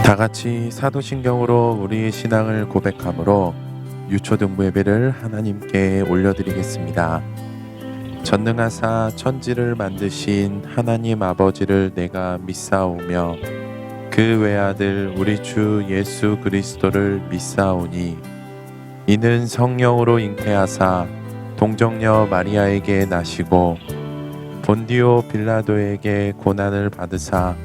다 같이 사도신경으로 우리의 신앙을 고백함으로 유초등부 예배를 하나님께 올려드리겠습니다. 전능하사 천지를 만드신 하나님 아버지를 내가 믿사오며 그 외아들 우리 주 예수 그리스도를 믿사오니 이는 성령으로 잉태하사 동정녀 마리아에게 나시고 본디오 빌라도에게 고난을 받으사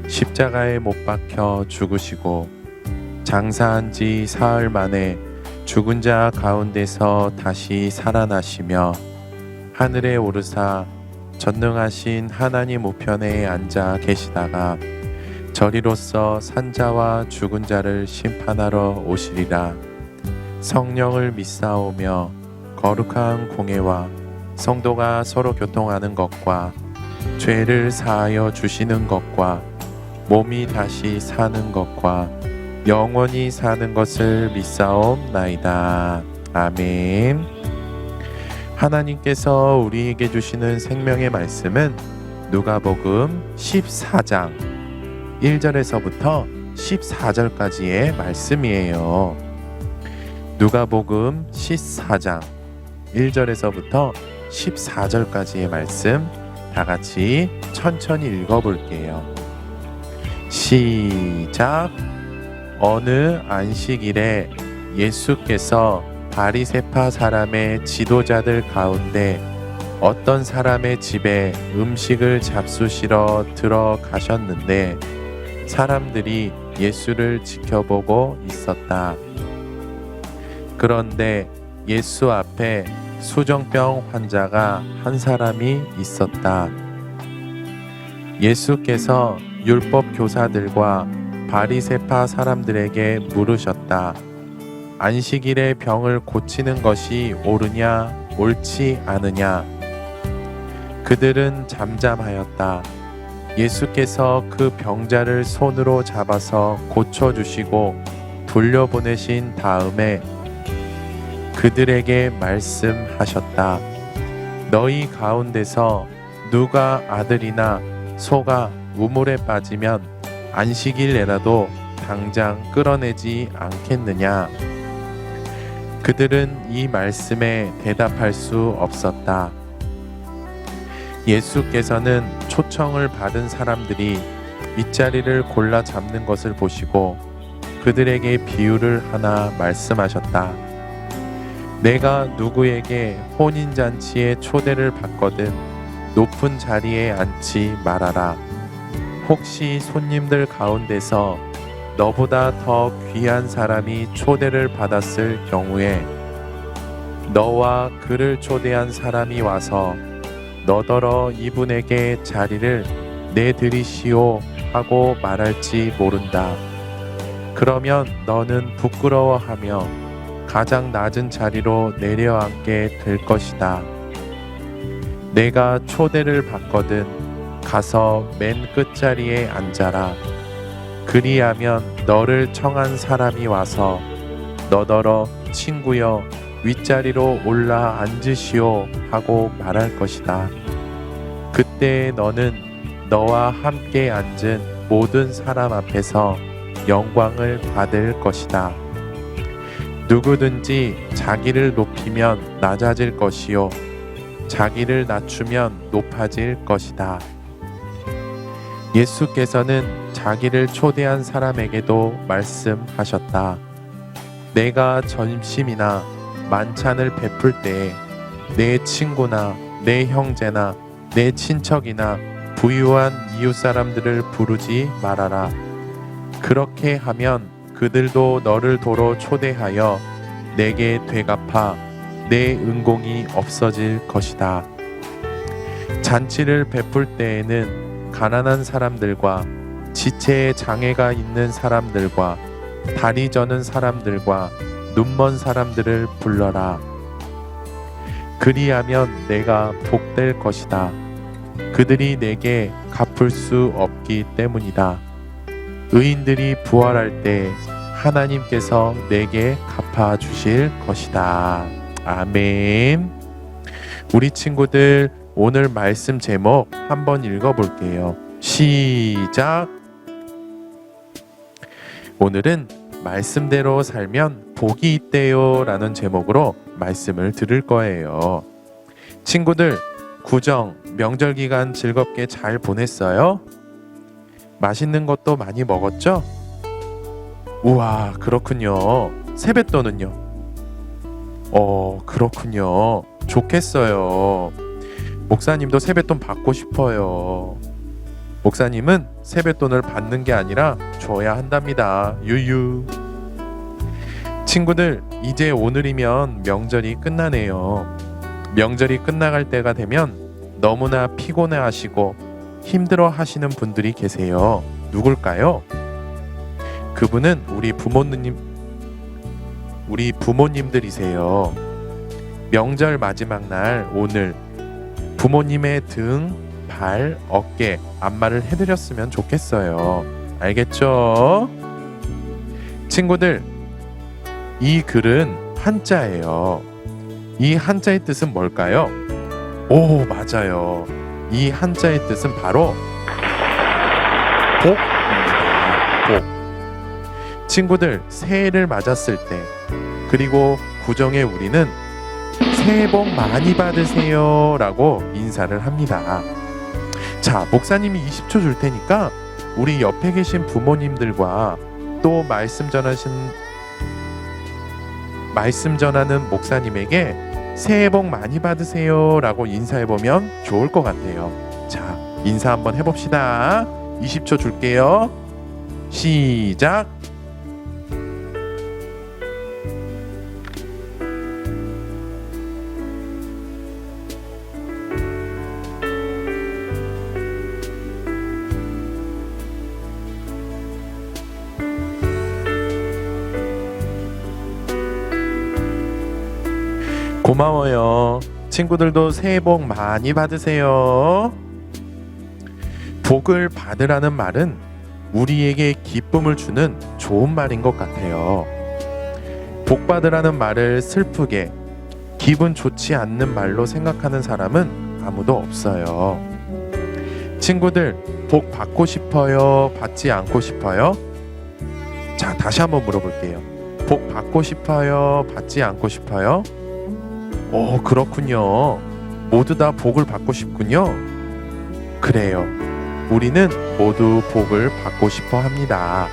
십자가에 못 박혀 죽으시고 장사한 지 사흘 만에 죽은 자 가운데서 다시 살아나시며 하늘에 오르사 전능하신 하나님 우편에 앉아 계시다가 저리로서 산자와 죽은 자를 심판하러 오시리라. 성령을 믿사오며 거룩한 공회와 성도가 서로 교통하는 것과 죄를 사하여 주시는 것과 몸이 다시 사는 것과 영원히 사는 것을 믿사옵나이다. 아멘. 하나님께서 우리에게 주시는 생명의 말씀은 누가복음 14장 1절에서부터 14절까지의 말씀이에요. 누가복음 14장 1절에서부터 14절까지의 말씀 다 같이 천천히 읽어볼게요. 시작. 어느 안식일에 예수께서 바리새파 사람의 지도자들 가운데 어떤 사람의 집에 음식을 잡수시러 들어가셨는데 사람들이 예수를 지켜보고 있었다. 그런데 예수 앞에 수정병 환자가 한 사람이 있었다. 예수께서 율법 교사들과 바리새파 사람들에게 물으셨다. 안식일에 병을 고치는 것이 옳으냐 옳지 않으냐? 그들은 잠잠하였다. 예수께서 그 병자를 손으로 잡아서 고쳐주시고 돌려보내신 다음에 그들에게 말씀하셨다. 너희 가운데서 누가 아들이나 소가 우물에 빠지면 안식일에라도 당장 끌어내지 않겠느냐? 그들은 이 말씀에 대답할 수 없었다. 예수께서는 초청을 받은 사람들이 윗자리를 골라 잡는 것을 보시고 그들에게 비유를 하나 말씀하셨다. 내가 누구에게 혼인잔치에 초대를 받거든 높은 자리에 앉지 말아라. 혹시 손님들 가운데서 너보다 더 귀한 사람이 초대를 받았을 경우에 너와 그를 초대한 사람이 와서 너더러 이분에게 자리를 내드리시오 하고 말할지 모른다. 그러면 너는 부끄러워하며 가장 낮은 자리로 내려앉게 될 것이다. 내가 초대를 받거든 가서 맨 끝자리에 앉아라. 그리하면 너를 청한 사람이 와서 너더러 친구여 윗자리로 올라 앉으시오 하고 말할 것이다. 그때 너는 너와 함께 앉은 모든 사람 앞에서 영광을 받을 것이다. 누구든지 자기를 높이면 낮아질 것이요 자기를 낮추면 높아질 것이다. 예수께서는 자기를 초대한 사람에게도 말씀하셨다. 내가 점심이나 만찬을 베풀 때에 내 친구나 내 형제나 내 친척이나 부유한 이웃 사람들을 부르지 말아라. 그렇게 하면 그들도 너를 도로 초대하여 내게 되갚아 내 은공이 없어질 것이다. 잔치를 베풀 때에는 가난한 사람들과 지체에 장애가 있는 사람들과 다리 저는 사람들과 눈먼 사람들을 불러라. 그리하면 내가 복될 것이다. 그들이 내게 갚을 수 없기 때문이다. 의인들이 부활할 때 하나님께서 내게 갚아주실 것이다. 아멘. 우리 친구들 오늘 말씀 제목 한번 읽어볼게요. 시작. 오늘은 말씀대로 살면 복이 있대요 라는 제목으로 말씀을 들을 거예요. 친구들, 구정, 명절 기간 즐겁게 잘 보냈어요? 맛있는 것도 많이 먹었죠? 우와, 그렇군요. 세뱃돈은요? 그렇군요. 좋겠어요. 목사님도 세뱃돈 받고 싶어요. 목사님은 세뱃돈을 받는 게 아니라 줘야 한답니다. 유유. 친구들, 이제 오늘이면 명절이 끝나네요. 명절이 끝나갈 때가 되면 너무나 피곤해 하시고 힘들어 하시는 분들이 계세요. 누굴까요? 그분은 우리 부모님들이세요. 명절 마지막 날 오늘 부모님의 등, 발, 어깨 안마를 해드렸으면 좋겠어요. 알겠죠? 친구들, 이 글은 한자예요. 이 한자의 뜻은 뭘까요? 오, 맞아요. 이 한자의 뜻은 바로 복입니다. 복. 친구들, 새해를 맞았을 때, 그리고 구정에 우리는 새해 복 많이 받으세요 라고 인사를 합니다. 자, 목사님이 20초 줄 테니까 우리 옆에 계신 부모님들과 또 말씀 전하는 목사님에게 새해 복 많이 받으세요 라고 인사해보면 좋을 것 같아요. 자, 인사 한번 해봅시다. 20초 줄게요. 시작. 고마워요. 친구들도 새해 복 많이 받으세요. 복을 받으라는 말은 우리에게 기쁨을 주는 좋은 말인 것 같아요. 복 받으라는 말을 슬프게, 기분 좋지 않는 말로 생각하는 사람은 아무도 없어요. 친구들, 복 받고 싶어요? 받지 않고 싶어요? 자, 다시 한번 물어볼게요. 복 받고 싶어요? 받지 않고 싶어요? 그렇군요. 모두 다 복을 받고 싶군요. 그래요. 우리는 모두 복을 받고 싶어 합니다.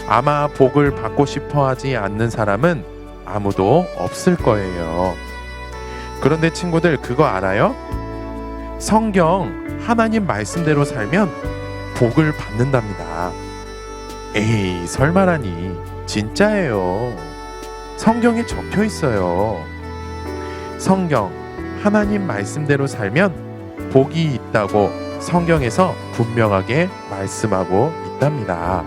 아마 복을 받고 싶어 하지 않는 사람은 아무도 없을 거예요. 그런데 친구들, 그거 알아요? 성경 하나님 말씀대로 살면 복을 받는답니다. 에이, 설마라니. 진짜예요. 성경에 적혀 있어요. 성경, 하나님 말씀대로 살면 복이 있다고 성경에서 분명하게 말씀하고 있답니다.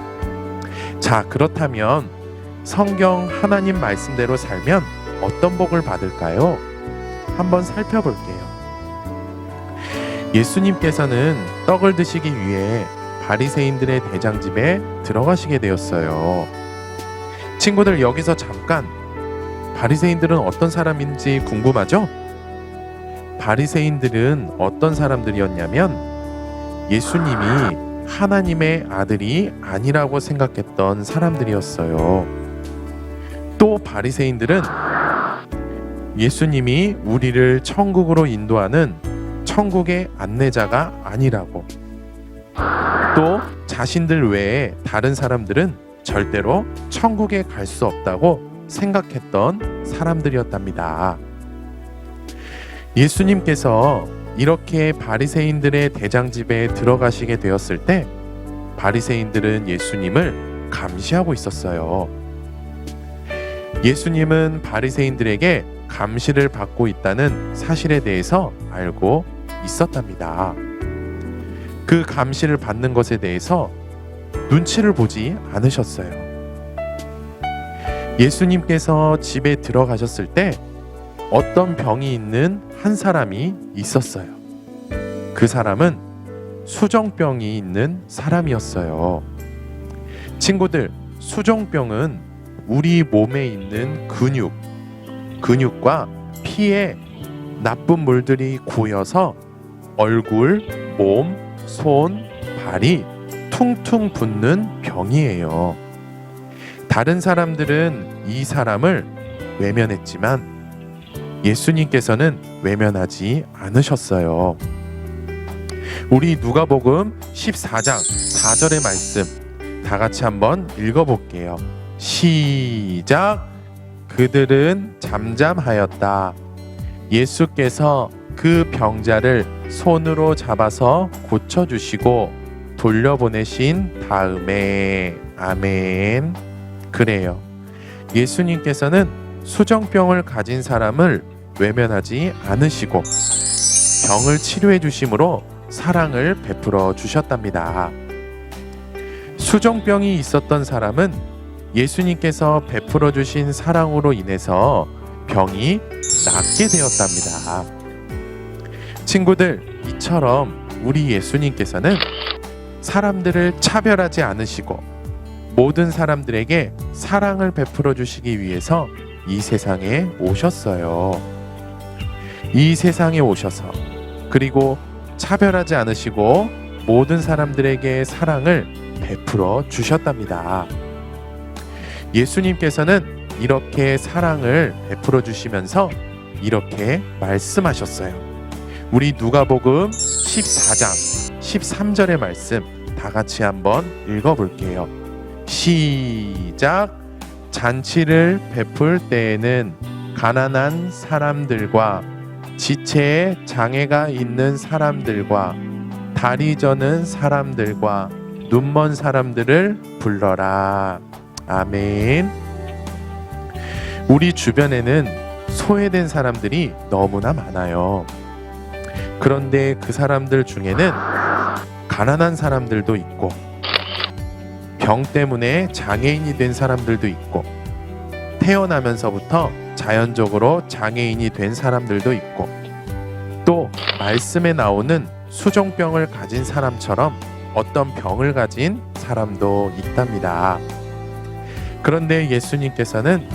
자, 그렇다면 성경 하나님 말씀대로 살면 어떤 복을 받을까요? 한번 살펴볼게요. 예수님께서는 떡을 드시기 위해 바리새인들의 대장집에 들어가시게 되었어요. 친구들, 여기서 잠깐, 바리새인들은 어떤 사람인지 궁금하죠? 바리새인들은 어떤 사람들이었냐면 예수님이 하나님의 아들이 아니라고 생각했던 사람들이었어요. 또 바리새인들은 예수님이 우리를 천국으로 인도하는 천국의 안내자가 아니라고, 또 자신들 외에 다른 사람들은 절대로 천국에 갈 수 없다고 생각했던 사람들이었답니다. 예수님께서 이렇게 바리새인들의 대장집에 들어가시게 되었을 때 바리새인들은 예수님을 감시하고 있었어요. 예수님은 바리새인들에게 감시를 받고 있다는 사실에 대해서 알고 있었답니다. 그 감시를 받는 것에 대해서 눈치를 보지 않으셨어요. 예수님께서 집에 들어가셨을 때 어떤 병이 있는 한 사람이 있었어요. 그 사람은 수정병이 있는 사람이었어요. 친구들, 수정병은 우리 몸에 있는 근육과 피에 나쁜 물들이 고여서 얼굴, 몸, 손, 발이 퉁퉁 붓는 병이에요. 다른 사람들은 이 사람을 외면했지만 예수님께서는 외면하지 않으셨어요. 우리 누가복음 14장 4절의 말씀 다 같이 한번 읽어볼게요. 시작. 그들은 잠잠하였다. 예수께서 그 병자를 손으로 잡아서 고쳐주시고 돌려보내신 다음에 아멘. 그래요. 예수님께서는 수정병을 가진 사람을 외면하지 않으시고 병을 치료해 주심으로 사랑을 베풀어 주셨답니다. 수정병이 있었던 사람은 예수님께서 베풀어 주신 사랑으로 인해서 병이 낫게 되었답니다. 친구들, 이처럼 우리 예수님께서는 사람들을 차별하지 않으시고 모든 사람들에게 사랑을 베풀어 주시기 위해서 이 세상에 오셨어요. 이 세상에 오셔서 그리고 차별하지 않으시고 모든 사람들에게 사랑을 베풀어 주셨답니다. 예수님께서는 이렇게 사랑을 베풀어 주시면서 이렇게 말씀하셨어요. 우리 누가복음 14장 13절의 말씀 다 같이 한번 읽어볼게요. 시작. 잔치를 베풀 때에는 가난한 사람들과 지체에 장애가 있는 사람들과 다리 저는 사람들과 눈먼 사람들을 불러라. 아멘. 우리 주변에는 소외된 사람들이 너무나 많아요. 그런데 그 사람들 중에는 가난한 사람들도 있고 병 때문에 장애인이 된 사람들도 있고 태어나면서부터 자연적으로 장애인이 된 사람들도 있고 또 말씀에 나오는 수종병을 가진 사람처럼 어떤 병을 가진 사람도 있답니다. 그런데 예수님께서는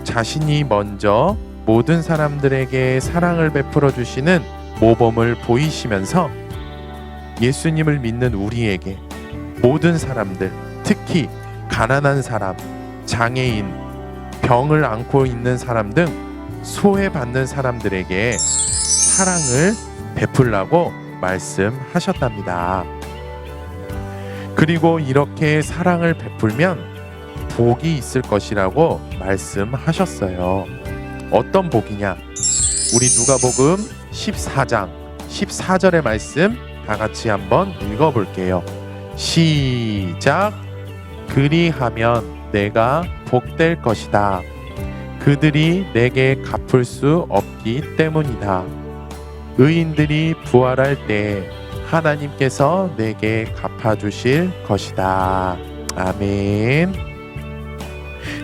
자신이 먼저 모든 사람들에게 사랑을 베풀어 주시는 모범을 보이시면서 예수님을 믿는 우리에게 모든 사람들, 특히 가난한 사람, 장애인, 병을 앓고 있는 사람 등 소외받는 사람들에게 사랑을 베풀라고 말씀하셨답니다. 그리고 이렇게 사랑을 베풀면 복이 있을 것이라고 말씀하셨어요. 어떤 복이냐? 우리 누가복음 14장 14절의 말씀 다 같이 한번 읽어볼게요. 시작. 그리하면 내가 복될 것이다. 그들이 내게 갚을 수 없기 때문이다. 의인들이 부활할 때 하나님께서 내게 갚아주실 것이다. 아멘.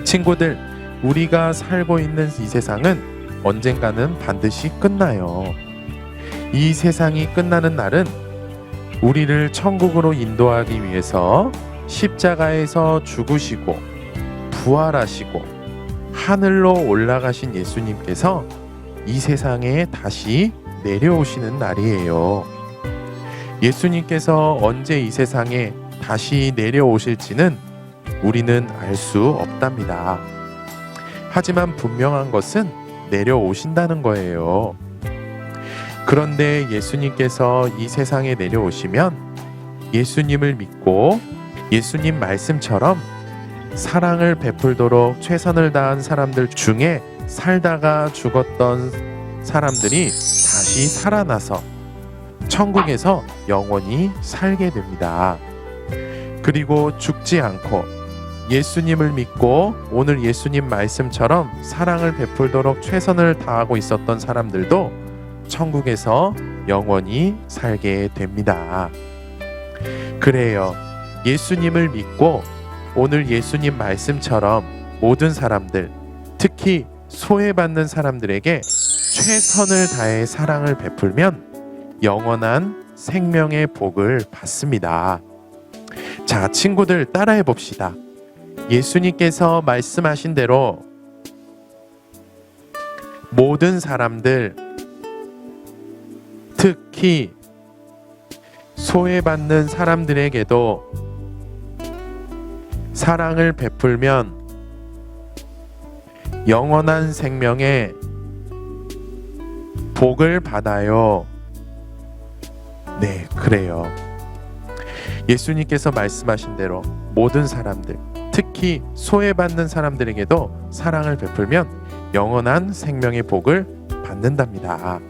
친구들, 우리가 살고 있는 이 세상은 언젠가는 반드시 끝나요. 이 세상이 끝나는 날은 우리를 천국으로 인도하기 위해서 십자가에서 죽으시고 부활하시고 하늘로 올라가신 예수님께서 이 세상에 다시 내려오시는 날이에요. 예수님께서 언제 이 세상에 다시 내려오실지는 우리는 알 수 없답니다. 하지만 분명한 것은 내려오신다는 거예요. 그런데 예수님께서 이 세상에 내려오시면 예수님을 믿고 예수님 말씀처럼 사랑을 베풀도록 최선을 다한 사람들 중에 살다가 죽었던 사람들이 다시 살아나서 천국에서 영원히 살게 됩니다. 그리고 죽지 않고 예수님을 믿고 오늘 예수님 말씀처럼 사랑을 베풀도록 최선을 다하고 있었던 사람들도 천국에서 영원히 살게 됩니다. 그래요. 예수님을 믿고 오늘 예수님 말씀처럼 모든 사람들, 특히 소외받는 사람들에게 최선을 다해 사랑을 베풀면 영원한 생명의 복을 받습니다. 자, 친구들 따라해 봅시다. 예수님께서 말씀하신 대로 모든 사람들, 특히 소외받는 사람들에게도 사랑을 베풀면 영원한 생명의 복을 받아요. 네, 그래요. 예수님께서 말씀하신 대로 모든 사람들, 특히 소외받는 사람들에게도 사랑을 베풀면 영원한 생명의 복을 받는답니다.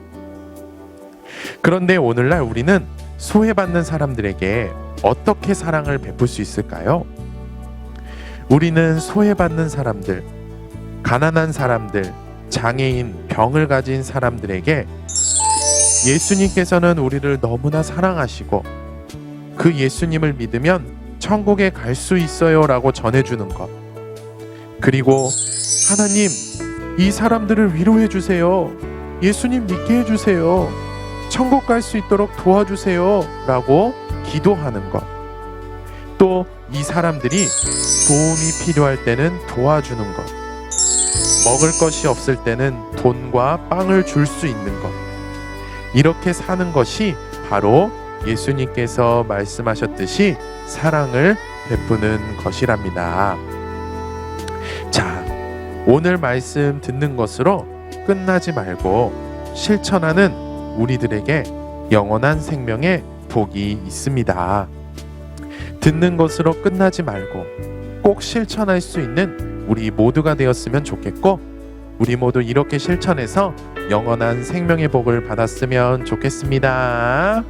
그런데 오늘날 우리는 소외받는 사람들에게 어떻게 사랑을 베풀 수 있을까요? 우리는 소외받는 사람들, 가난한 사람들, 장애인, 병을 가진 사람들에게 예수님께서는 우리를 너무나 사랑하시고 그 예수님을 믿으면 천국에 갈 수 있어요 라고 전해주는 것, 그리고 하나님, 이 사람들을 위로해 주세요, 예수님 믿게 해주세요, 천국 갈 수 있도록 도와주세요 라고 기도하는 것, 또 이 사람들이 도움이 필요할 때는 도와주는 것, 먹을 것이 없을 때는 돈과 빵을 줄 수 있는 것, 이렇게 사는 것이 바로 예수님께서 말씀하셨듯이 사랑을 베푸는 것이랍니다. 자, 오늘 말씀 듣는 것으로 끝나지 말고 실천하는 우리들에게 영원한 생명의 복이 있습니다. 듣는 것으로 끝나지 말고 꼭 실천할 수 있는 우리 모두가 되었으면 좋겠고, 우리 모두 이렇게 실천해서 영원한 생명의 복을 받았으면 좋겠습니다.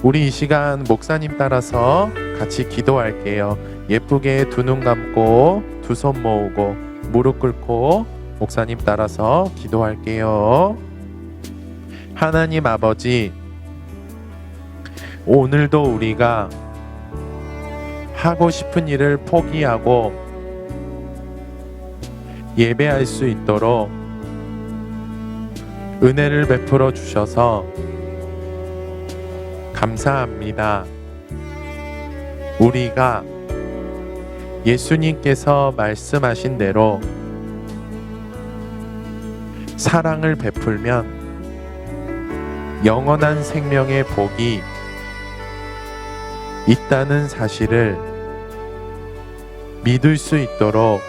우리 이 시간 목사님 따라서 같이 기도할게요. 예쁘게 두 눈 감고 두 손 모으고 무릎 꿇고 목사님 따라서 기도할게요. 하나님 아버지, 오늘도 우리가 하고 싶은 일을 포기하고 예배할 수 있도록 은혜를 베풀어 주셔서 감사합니다. 우리가 예수님께서 말씀하신 대로 사랑을 베풀면 영원한 생명의 복이 있다는 사실을 믿을 수 있도록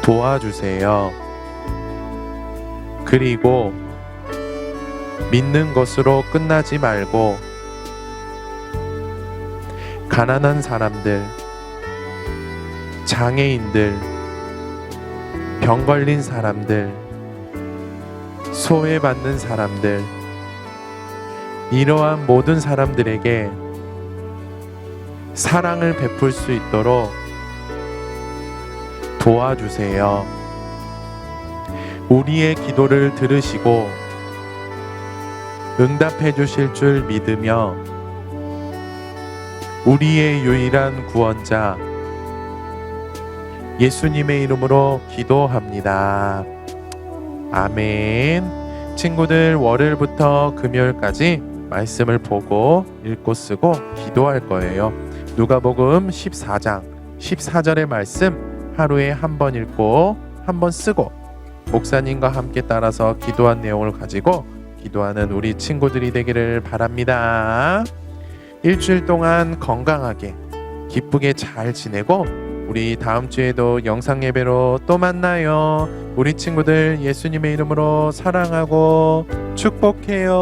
도와주세요. 그리고 믿는 것으로 끝나지 말고 가난한 사람들, 장애인들, 병 걸린 사람들, 소외받는 사람들, 이러한 모든 사람들에게 사랑을 베풀 수 있도록 도와주세요. 우리의 기도를 들으시고 응답해 주실 줄 믿으며 우리의 유일한 구원자 예수님의 이름으로 기도합니다. 아멘. 친구들, 월요일부터 금요일까지 말씀을 보고 읽고 쓰고 기도할 거예요. 누가복음 14장 14절의 말씀 하루에 한 번 읽고 한 번 쓰고 목사님과 함께 따라서 기도한 내용을 가지고 기도하는 우리 친구들이 되기를 바랍니다. 일주일 동안 건강하게 기쁘게 잘 지내고 우리 다음 주에도 영상 예배로 또 만나요. 우리 친구들 예수님의 이름으로 사랑하고 축복해요.